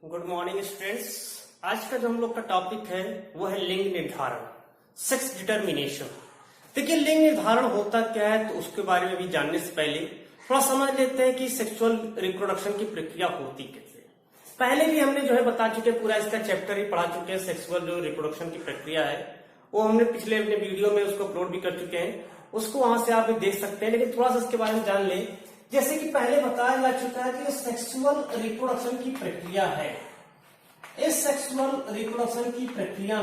Good morning students. आज का जो हम लोग का टॉपिक है वो है लिंग निर्धारण, सेक्स डिटर्मिनेशन। देखिए, लिंग निर्धारण होता क्या है तो उसके बारे में भी जानने से पहले थोड़ा समझ लेते हैं कि सेक्सुअल रिप्रोडक्शन की प्रक्रिया होती कैसे। पहले भी हमने जो है बता चुके, पूरा इसका चैप्टर ही पढ़ा चुके हैं। सेक्सुअल जो रिप्रोडक्शन की प्रक्रिया है वो हमने पिछले अपने वीडियो में उसको अपलोड भी कर चुके हैं, उसको वहां से आप भी देख सकते हैं। लेकिन थोड़ा सा इसके बारे में जान ले। जैसे कि पहले बताया जा चुका है कि सेक्सुअल रिप्रोडक्शन की प्रक्रिया है। इस सेक्सुअल रिप्रोडक्शन की प्रक्रिया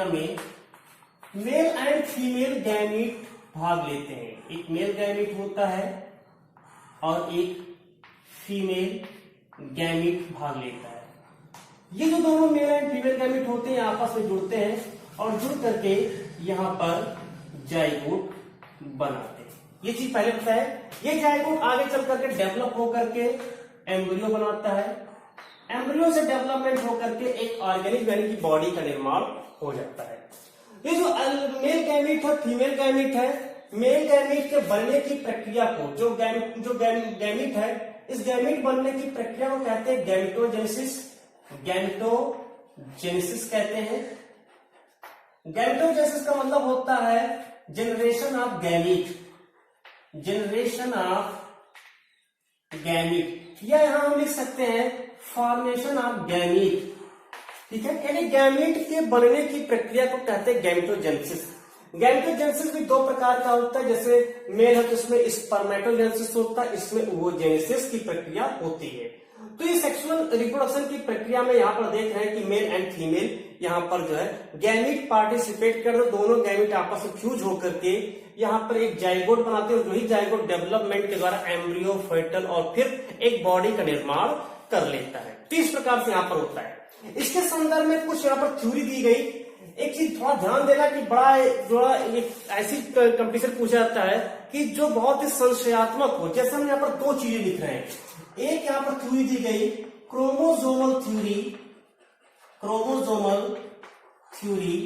में मेल एंड फीमेल गैमीट भाग लेते हैं। एक मेल गैमीट होता है और एक फीमेल गैमीट भाग लेता है। ये जो दोनों मेल एंड फीमेल गैमीट होते हैं आपस में जुड़ते हैं और जुड़ करके यहां पर जाइगोट बनाते हैं। ये चीज पहले पता है। ये जाइगोट आगे चल करके डेवलप होकर के एम्ब्रियो बनाता है। एम्ब्रियो से डेवलपमेंट होकर के एक ऑर्गेनिक यानी कि बॉडी का निर्माण हो जाता है। ये जो मेल गैमीट है, फीमेल गैमीट है, मेल गैमीट के बनने की प्रक्रिया को जो गैमीट है, इस गैमीट बनने की प्रक्रिया को कहते हैं गैमेटोजेनेसिस। गैमेटोजेनेसिस कहते हैं। गैमेटोजेनेसिस का मतलब होता है जनरेशन ऑफ गैमीट, या यहां हम लिख सकते हैं फॉर्मेशन ऑफ गैमीट। ठीक है, यानी गैमीट के बनने की प्रक्रिया को कहते हैं गैमेटोजेनेसिस। गैमेटोजेनेसिस भी दो प्रकार का होता है। जैसे मेल है तो इसमें स्पर्मेटोजेनेसिस होता है, इसमें ओवोजेनेसिस की प्रक्रिया होती है। तो ये सेक्सुअल रिप्रोडक्शन की प्रक्रिया में यहाँ पर देख रहे हैं कि मेल एंड फीमेल यहाँ पर जो है गैमीट पार्टिसिपेट कर रहे, दोनों गैमीट आपस में फ्यूज होकर के यहाँ पर एक जाइगोट बनाते हैं और वही जाइगोट डेवलपमेंट के द्वारा एम्ब्रियो, फेटल और फिर एक बॉडी का निर्माण कर लेता है। तो इस प्रकार से यहाँ पर होता है। इसके संदर्भ में कुछ यहाँ पर थ्योरी दी गई। एक चीज थोड़ा ध्यान देना कि बड़ा जो ऐसी कंपटीशन पूछा जाता है कि जो बहुत ही संशयात्मक हो। जैसे हम यहाँ पर दो चीजें लिख रहे हैं। एक यहाँ पर थ्योरी दी गई क्रोमोसोमल थ्योरी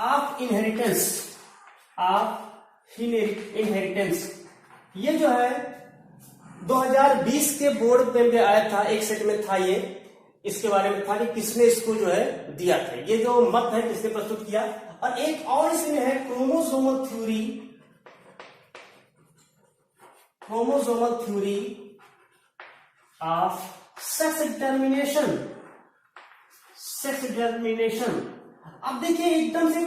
ऑफ इनहेरिटेंस। ये जो है 2020 के बोर्ड में आया था, एक सेट में था ये। इसके बारे में था कि किसने इसको जो है दिया था, ये जो मत है किसने प्रस्तुत किया। और एक और इसमें है chromosomal theory of sex determination. अब देखिए, एकदम से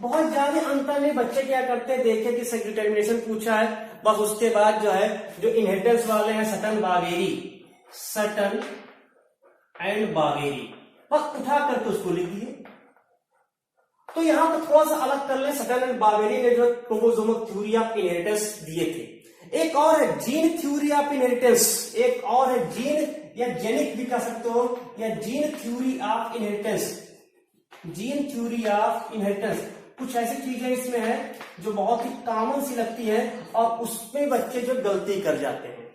बहुत ज्यादा अंतर नहीं। बच्चे क्या करते हैं, देखे कि सेक्स डिटर्मिनेशन पूछा है, बस उसके बाद जो है जो इनहेरिटेंस वाले हैं सटन एंड बावेरी, बस उठा करके उसको लिख दिए। तो यहां पर थोड़ा सा अलग कर ले। सटन एंड बावेरी ने जो क्रोमोसोमल थ्योरी ऑफ इनहेरिटेंस दिए थे। एक और है जीन थ्योरी ऑफ इनहेरिटेंस, एक और है जीन या जेनिक भी कह सकते हो, या जीन थ्योरी ऑफ इनहेरिटेंस। कुछ ऐसी चीजें इसमें है जो बहुत ही कॉमन सी लगती है और उसमें बच्चे जो गलती कर जाते हैं।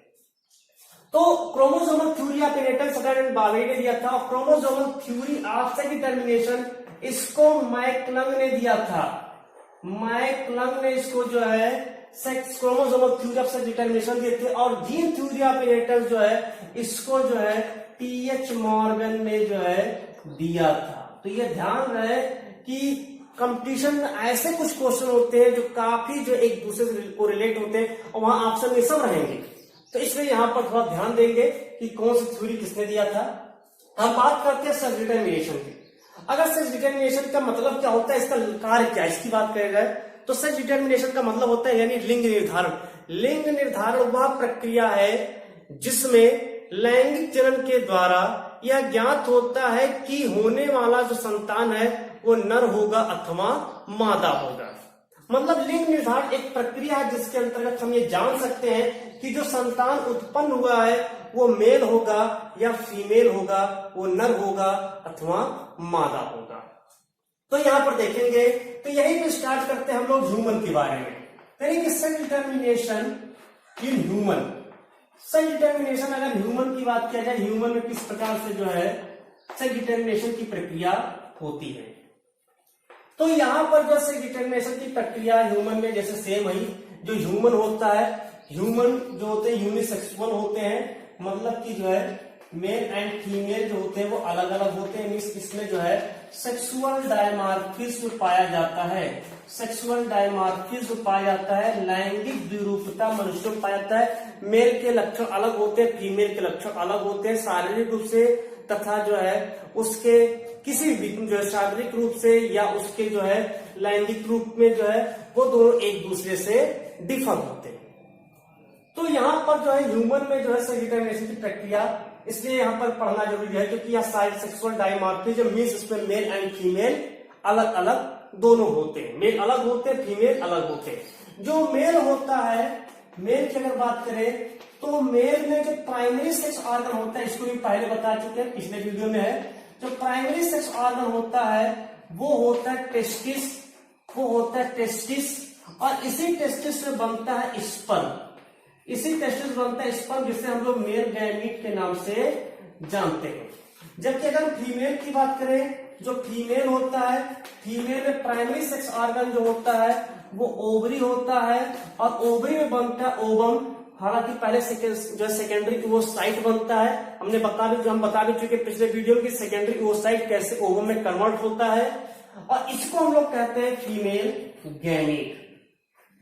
तो chromosomal theory of inheritance Sutton and Boveri ने दिया था। और chromosomal theory of sex determination इसको मैकलंग ने दिया था। मैकलंग ने इसको जो है sex chromosomal theory of sex determination दिए थे। और जीन थ्योरी ऑफ इनहेरिटेंस जो है इसको जो है टीएच मॉर्गन ने जो है दिया था। तो ये ध्यान रहे कि कंपटीशन में ऐसे कुछ क्वेश्चन होते हैं जो काफी जो एक दूसरे से को रिलेट होते हैं और वहां ऑप्शन में सब रहेंगे। तो इसलिए यहां पर थोड़ा ध्यान देंगे कि कौन सी थ्योरी किसने दिया था। हम बात करते हैं सेक्स डिटर्मिनेशन की। अगर सेक्स डिटर्मिनेशन का मतलब क्या होता है, इसका कार्य क्या है, इसकी बात करें जाए तो सेक्स डिटर्मिनेशन का मतलब होता है यानी लिंग निर्धारण। लिंग निर्धारण वह प्रक्रिया है जिसमें लैंगिक चरण के द्वारा यह ज्ञात होता है कि होने वाला जो संतान है वो नर होगा अथवा मादा होगा। मतलब लिंग निर्धारण एक प्रक्रिया है जिसके अंतर्गत हम ये जान सकते हैं कि जो संतान उत्पन्न हुआ है वो मेल होगा या फीमेल होगा, वो नर होगा अथवा मादा होगा। तो यहां पर देखेंगे तो यही पे स्टार्ट करते हैं हम लोग ह्यूमन के बारे में। यानी कि sex determination in human. Sex determination अगर ह्यूमन की बात किया जाए, ह्यूमन में किस प्रकार से जो है सेक्स डिटर्मिनेशन की प्रक्रिया होती है। तो यहां पर जो सेक्स डिटर्मिनेशन की प्रक्रिया ह्यूमन में जैसे सेम है, जो ह्यूमन होता है ह्यूमन जो होते हैं यूनिसेक्सुअल होते हैं, मतलब कि जो है मेल एंड फीमेल जो होते हैं वो अलग अलग होते हैं। मीन्स इसमें जो है सेक्सुअल डायमॉर्फिज्म पाया जाता है, सेक्सुअल डायमॉर्फिज्म पाया जाता है, लैंगिक विरूपता मनुष्यों में पाया जाता है। मेल के लक्षण अलग होते हैं, फीमेल के लक्षण अलग होते हैं शारीरिक रूप से तथा जो है उसके किसी भी जो है शारीरिक रूप से या उसके जो है लैंगिक रूप में जो है वो दोनों एक दूसरे से डिफर होते हैं। तो यहाँ पर जो है ह्यूमन में जो है सेक्स डिटरमिनेशन की प्रक्रिया इसलिए यहाँ पर पढ़ना जरूरी है क्योंकि यह साइड सेक्सुअल डायमॉर्फिज्म मींस इसमें मेल एंड फीमेल अलग अलग दोनों होते हैं, मेल अलग होते हैं, फीमेल अलग होते हैं। जो मेल होता है, मेल की अगर बात करें तो मेल में जो प्राइमरी सेक्स ऑर्गन होता है, इसको भी पहले बता चुके हैं पिछले वीडियो में है, जो प्राइमरी सेक्स ऑर्गन होता है वो होता है टेस्टिस, वो होता है टेस्टिस, और इसी टेस्टिस से बनता है स्पर्म, इसी टेस्टिस बनता है स्पर्म जिसे हम लोग मेल गैमीट के नाम से जानते हैं। जबकि अगर फीमेल की बात करें, जो फीमेल होता है, फीमेल में प्राइमरी सेक्स ऑर्गन जो होता है वो ओवरी होता है, और ओवरी में बनता है ओवम। हालांकि पहले जो सेकेंडरी ओवोसाइट बनता है, हम बता भी चुके पिछले वीडियो में कि सेकेंडरी ओवोसाइट कैसे ओवम में कन्वर्ट होता है, और इसको हम लोग कहते हैं फीमेल गैमीट।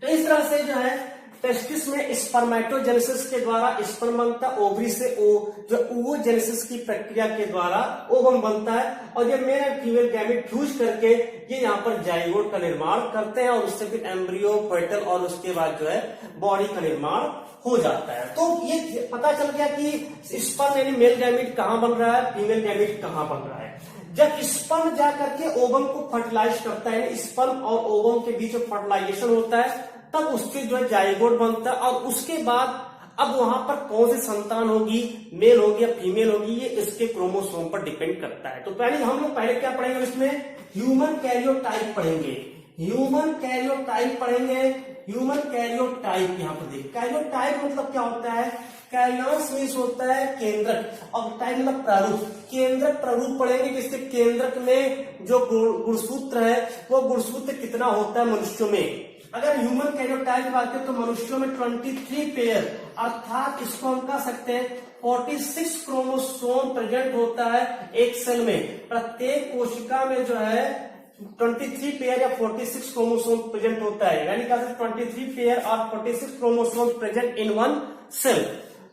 तो इस तरह से जो है टेस्टिस में स्पर्मेटोजेनेसिस के द्वारा स्पर्म बनता है, ओवरी से जो ओवोजेनेसिस की प्रक्रिया के द्वारा ओवम बनता है, और ये male and female gamete fuse करके ये यहाँ पर जाइगोट का निर्माण करते हैं, और उससे फिर एम्ब्रियो, फेटल और उसके बाद जो है बॉडी का निर्माण हो जाता है। तो ये पता चल गया कि स्पर्म यानी मेल गैमेट कहाँ बन रहा है, फीमेल गैमेट कहाँ बन रहा है। जब स्पर्म जाकर के ओवम को फर्टिलाइज करता है, स्पर्म और ओवम के बीच में फर्टिलाइजेशन होता है, तब उसके जो है जाइगोट बनता है, और उसके बाद अब वहां पर कौन सी संतान होगी, मेल होगी या फीमेल होगी, ये इसके क्रोमोसोम पर डिपेंड करता है। तो पहले हम लोग पहले क्या पढ़ेंगे, इसमें ह्यूमन कैरियोटाइप पढ़ेंगे, ह्यूमन कैरियोटाइप पढ़ेंगे, ह्यूमन कैरियोटाइप। यहाँ पर देखिए कैरियोटाइप मतलब क्या होता है, कैरियंस मीन्स होता है केंद्रक, और टाइप मतलब प्रारूप, केंद्रक प्रारूप पढ़ेंगे, जिससे केंद्रक में जो गुणसूत्र है वो गुणसूत्र कितना होता है मनुष्यों में। अगर ह्यूमन कैरियोटाइप की बात करें तो मनुष्यों में 23 पेयर अर्थात इसको हम कह सकते हैं 46 क्रोमोसोम प्रेजेंट होता है एक सेल में। प्रत्येक कोशिका में जो है 23 पेयर या 46 क्रोमोसोम प्रेजेंट होता है, यानी कहा 23 पेयर और 46 chromosome present in one cell.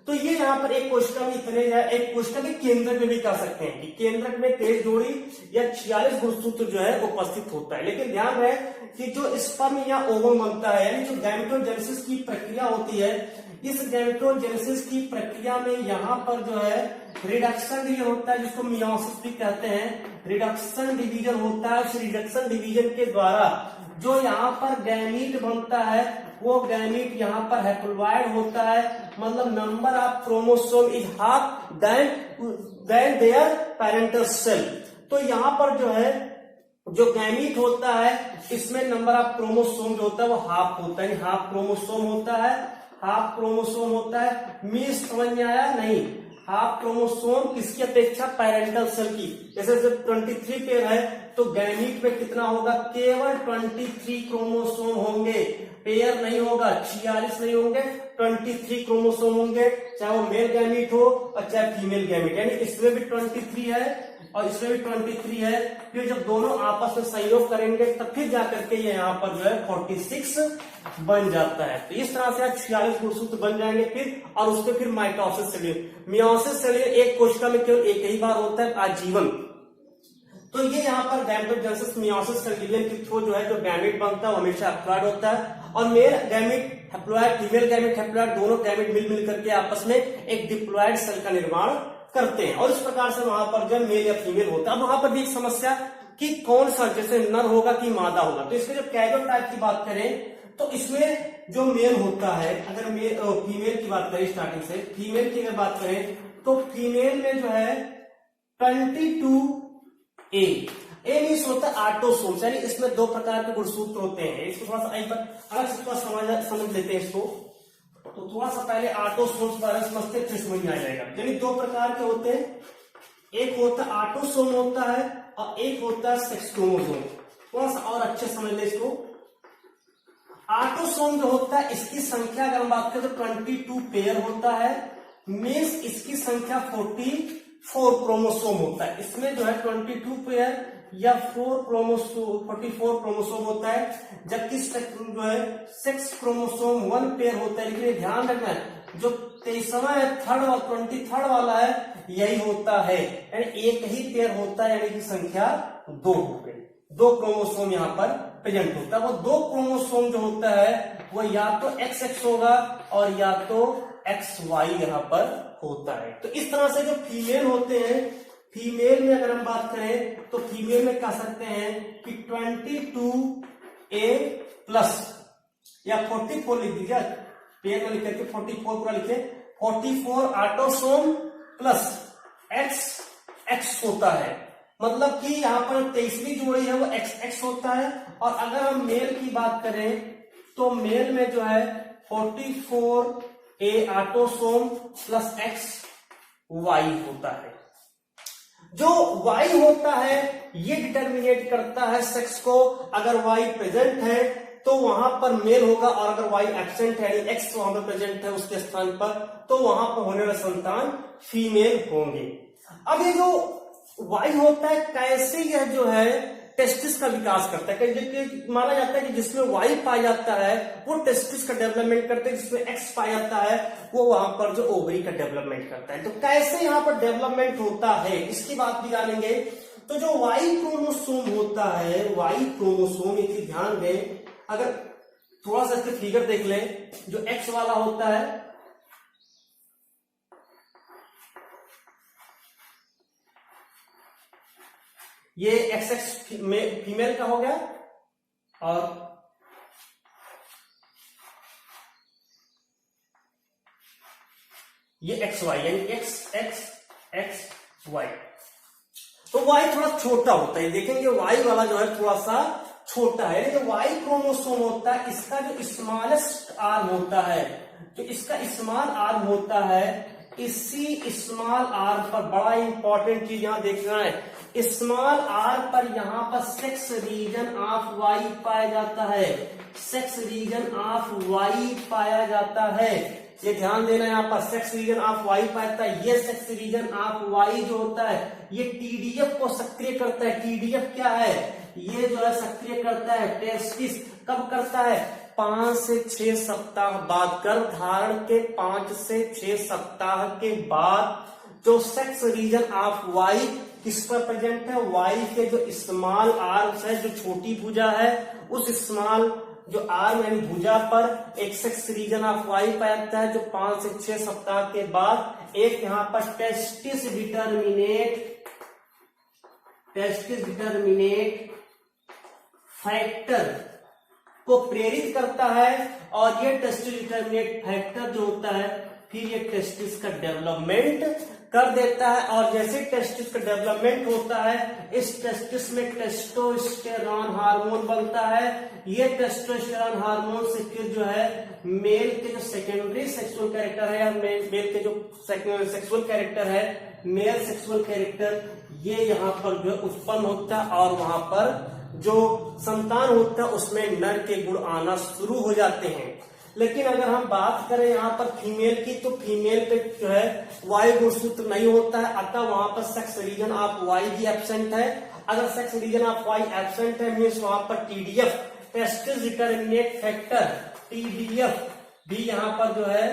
तो ये यहाँ पर एक कोशिका में इतने, एक कोशिका के केंद्रक में भी कह सकते हैं कि केंद्रक में 23 जोड़ी या 46 गुणसूत्र जो है उपस्थित होता है। लेकिन ध्यान रहे कि जो स्पर्म या ओवम बनता है, यानी जो गैमेटोजेनेसिस की प्रक्रिया होती है, इस गैमेटोजेनेसिस की प्रक्रिया में यहाँ पर जो है रिडक्शन डिवीजन होता है, जिसको मियोसिस भी कहते हैं। रिडक्शन डिवीजन होता है, उस रिडक्शन डिवीजन के द्वारा जो यहाँ पर गैमीट बनता है वो गैमीट यहाँ पर हैप्लॉइड होता है, मतलब number of chromosome is half then their parental cell. तो यहाँ पर जो है जो गैमीट होता है इसमें नंबर ऑफ क्रोमोसोम जो होता है वो हाफ होता है, हाफ क्रोमोसोम होता है, हाफ क्रोमोसोम होता है। मीन्स समझ में आया नहीं, हाफ क्रोमोसोम किसकी अपेक्षा, पेरेंटल सेल की। जैसे जब 23 पेयर है तो गैमीट में कितना होगा, केवल 23 क्रोमोसोम होंगे, पेयर नहीं होगा, 46 नहीं होंगे, 23 क्रोमोसोम होंगे, चाहे वो मेल गैमीट हो और चाहे फीमेल गैमीट। यानी इसमें भी 23 है और इसमें भी 23 है। फिर जब दोनों आपस में संयोग करेंगे तब फिर जाकर के ये यहाँ पर जो है 46 बन जाता है। तो इस तरह से 46 गुणसूत्र बन जाएंगे फिर, और उसके फिर माइटोसिस सेल्यूल, मियोसिस सेल्यूल एक कोशिका में केवल एक ही बार होता है आजीवन। तो ये यहाँ पर गैमेटोजेनेसिस मियोसिस सेल्यूल के थ्रू जो है जो गैमेट बनता है वो हमेशा हैप्लॉइड होता है, और male gamete haploid, female gamete haploid, दोनों गैमेट मिल करके आपस में एक डिप्लॉइड सेल का निर्माण करते हैं, और इस प्रकार से वहां पर जब मेल या फीमेल होता है। अब वहां पर भी एक समस्या कि कौन सा, जैसे नर होगा कि मादा होगा। तो इसके जब कैरियोटाइप की बात करें तो इसमें जो मेल होता है, अगर फीमेल की बात करें स्टार्टिंग से, फीमेल की अगर बात करें तो फीमेल में जो है 22A मीन्स होता है ऑटोसोम्स, यानी इसमें 2 प्रकार के गुणसूत्र होते हैं। इसको थोड़ा सा एक बार अलग से समझ लेते हैं इसको। तो थोड़ा सा पहले ऑटोसोम्स बारे में समझते फिर समझ में आ जाएगा। यानी 2 प्रकार के होते हैं, एक होता है ऑटोसोम होता है और एक होता है सेक्स क्रोमोसोम। थोड़ा सा और अच्छे समझ ले इसको। ऑटोसोम जो होता है इसकी संख्या अगर हम बात करें तो 22 पेयर होता है, मीन्स इसकी संख्या 44 क्रोमोसोम होता है। इसमें जो है 22 पेयर या 44 क्रोमोसोम होता है, जबकि जो है सेक्स क्रोमोसोम 1 पेयर होता है। लेकिन ध्यान रखना है जो 23वां है, 23rd वाला है, यही होता है, यानी एक ही पेयर होता है, यानी कि संख्या 2 हो गई। 2 क्रोमोसोम यहाँ पर प्रेजेंट होता है। वो 2 क्रोमोसोम जो होता है वो या तो XX होगा और या तो XY यहाँ पर होता है। तो इस तरह से जो फीमेल होते हैं, फीमेल में अगर हम बात करें तो फीमेल में कह सकते हैं कि 22A प्लस या 44 लिख दीजिए, पेयर में लिख करके 44 पूरा लिखे, 44 ऑटोसोम प्लस XX होता है। मतलब कि यहाँ पर 23वीं जोड़ी है वो XX होता है। और अगर हम मेल की बात करें तो मेल में जो है 44A ऑटोसोम प्लस XY होता है। जो Y होता है ये डिटर्मिनेट करता है सेक्स को। अगर Y प्रेजेंट है तो वहां पर मेल होगा, और अगर Y एब्सेंट है यानी X वहां पर प्रेजेंट है उसके स्थान पर, तो वहां पर होने वाले संतान फीमेल होंगे। अब ये जो Y होता है कैसे यह जो है टेस्टिस का विकास करता है, क्योंकि माना जाता है कि जिसमें Y पाया जाता है वो टेस्टिस का डेवलपमेंट करते हैं, जिसमें X पाया जाता है वो वहां पर जो ओवरी का डेवलपमेंट करता है। तो कैसे यहाँ पर डेवलपमेंट होता है इसकी बात भी जानेंगे। तो जो Y क्रोमोसोम होता है, Y क्रोमोसोम, ये ध्यान दें, अगर थोड़ा सा इसके फिगर देख लें, जो X वाला होता है ये XX फीमेल का हो गया, और ये XY यानी XY। तो Y थोड़ा छोटा होता है, देखेंगे Y वाला जो है थोड़ा सा छोटा है। लेकिन Y क्रोमोसोम होता है, इसका जो स्मॉलेस्ट आर्म होता है, जो इसका स्मॉल आर्म होता है, इसी स्मॉल आर्म पर बड़ा इंपॉर्टेंट चीज यहां देखना है, स्मॉल आर पर यहां पर सेक्स रीजन ऑफ वाई पाया जाता है। सेक्स रीजन ऑफ वाई पाया जाता है, ये ध्यान देना। यहाँ पर सेक्स रीजन ऑफ वाई पाया जाता है। ये सेक्स रीजन ऑफ वाई जो होता है ये टीडीएफ को सक्रिय करता है। टीडीएफ क्या है? ये जो है सक्रिय करता है टेस्टिस। कब करता है? 5 से 6 सप्ताह बाद, गर्भ धारण के 5 से 6 सप्ताह के बाद जो सेक्स रीजन ऑफ वाई किस पर प्रेजेंट है? वाई के जो स्मॉल आर्म्स है, जो छोटी भुजा है, उस स्मॉल जो आर्म यानी भुजा पर एक सेक्स रीजन ऑफ वाई पाया जाता है, जो 5 से 6 सप्ताह के बाद एक यहां पर टेस्टिस डिटर्मिनेट फैक्टर को प्रेरित करता है। और ये टेस्टिस डिटर्मिनेट फैक्टर जो होता है फिर ये टेस्टिस का डेवलपमेंट कर देता है। और जैसे टेस्टिस का डेवलपमेंट होता है, इस टेस्टिस में टेस्टोस्टेरॉन हार्मोन बनता है। ये टेस्टोस्टेरॉन हार्मोन से फिर जो है मेल के जो सेकेंडरी सेक्सुअल कैरेक्टर है, या मेल के जो सेक्सुअल कैरेक्टर है, मेल सेक्सुअल कैरेक्टर, ये यहाँ पर जो उत्पन्न होता है। और वहां पर जो संतान होता है उसमें नर के गुण आना शुरू हो जाते हैं। लेकिन अगर हम बात करें यहाँ पर फीमेल की, तो फीमेल पे जो है वाई गुणसूत्र नहीं होता है, अतः वहां पर सेक्स रीजन ऑफ वाई भी एब्सेंट है। अगर sex region of Y absent है मीन्स वहां पर TDF testis determinate factor TDF भी यहाँ पर जो है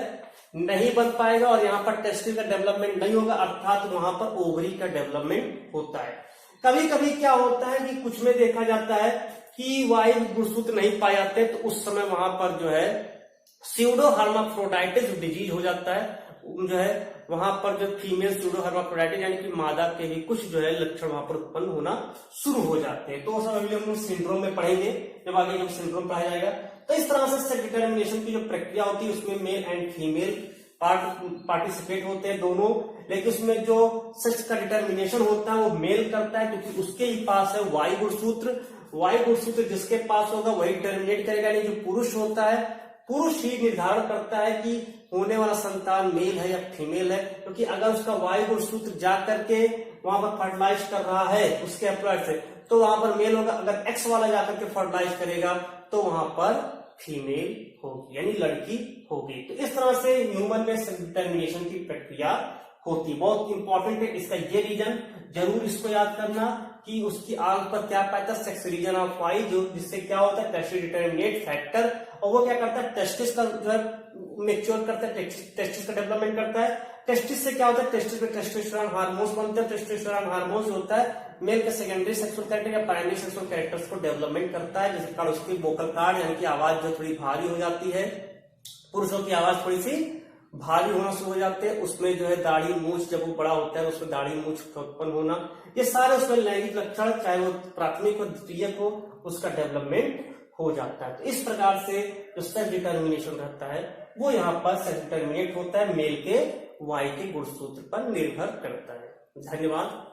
नहीं बन पाएगा, और यहाँ पर टेस्टिस का डेवलपमेंट नहीं होगा, अर्थात वहां पर ओवरी का डेवलपमेंट होता है। कभी कभी क्या होता है कि कुछ में देखा जाता है कि वाई गुणसूत्र नहीं पाए जाते, तो उस समय वहां पर जो है स्यूडो हर्माफ्रोडाइटिस डिजीज हो जाता है। जो है वहां पर जो फीमेल स्यूडो हर्माफ्रोडाइटिस यानी कि मादा के भी कुछ जो है लक्षण वहां पर उत्पन्न होना शुरू हो जाते हैं। तो सब अगले हम सिंड्रोम में पढ़ेंगे, जब आगे जब सिंड्रोम पढ़ाया जाएगा। तो इस तरह से सेक्स डिटर्मिनेशन की जो प्रक्रिया होती है उसमें मेल एंड फीमेल पार्टिसिपेट होते हैं दोनों, लेकिन उसमें जो सेक्स का डिटर्मिनेशन होता है वो मेल करता है, क्योंकि उसके ही पास है वाई गुणसूत्र। वाई गुणसूत्र जिसके पास होगा वही टर्मिनेट करेगा, नहीं जो पुरुष होता है, पुरुष ही निर्धारण करता है कि होने वाला संतान मेल है या फीमेल है। क्योंकि अगर उसका वाई गुणसूत्र जाकर के वहां पर फर्टिलाइज कर रहा है उसके एम्प्लॉयर से, तो वहां पर मेल होगा। अगर एक्स वाला जाकर के फर्टिलाइज करेगा तो वहां पर फीमेल होगी, यानी लड़की होगी। तो इस तरह से ह्यूमन में सेक्स डिटर्मिनेशन की प्रक्रिया होती। बहुत इंपॉर्टेंट है इसका ये रीजन, जरूर इसको याद करना कि उसकी आंख पर क्या पाता है, सेक्स रीजन ऑफ वाई, जो जिससे क्या होता है टेस्टिस डिटर्मिनेट फैक्टर, और वो क्या करता है टेस्टिस का जो है मैच्योर करता है, टेस्टिस का डेवलपमेंट करता है। टेस्टिस से क्या होता है, टेस्टिस में टेस्टोस्टेरोन हार्मोन्स बनते हैं। टेस्टोस्टेरोन हार्मोन्स होता है मेल के सेकेंडरी सेक्सुअल कैरेक्टर या प्राइमरी सेक्सुअल कैरेक्टर्स को डेवलपमेंट करता है, जिसके कारण उसकी वोकल कॉर्ड यानी कि आवाज जो थोड़ी भारी हो जाती है, पुरुषों की आवाज थोड़ी सी भारी होना शुरू हो जाते हैं। उसमें जो है दाढ़ी मूछ जब वो बड़ा होता है उसमें दाढ़ी मूछ उत्पन्न होना, ये सारे उसमें लैंगिक लक्षण चाहे वो प्राथमिक हो द्वितीयक हो उसका डेवलपमेंट हो जाता है। तो इस प्रकार से जो सेक्स डिटर्मिनेशन रहता है वो यहाँ पर सेक्स डिटर्मिनेट होता है, मेल के वाई के गुणसूत्र पर निर्भर करता है। धन्यवाद।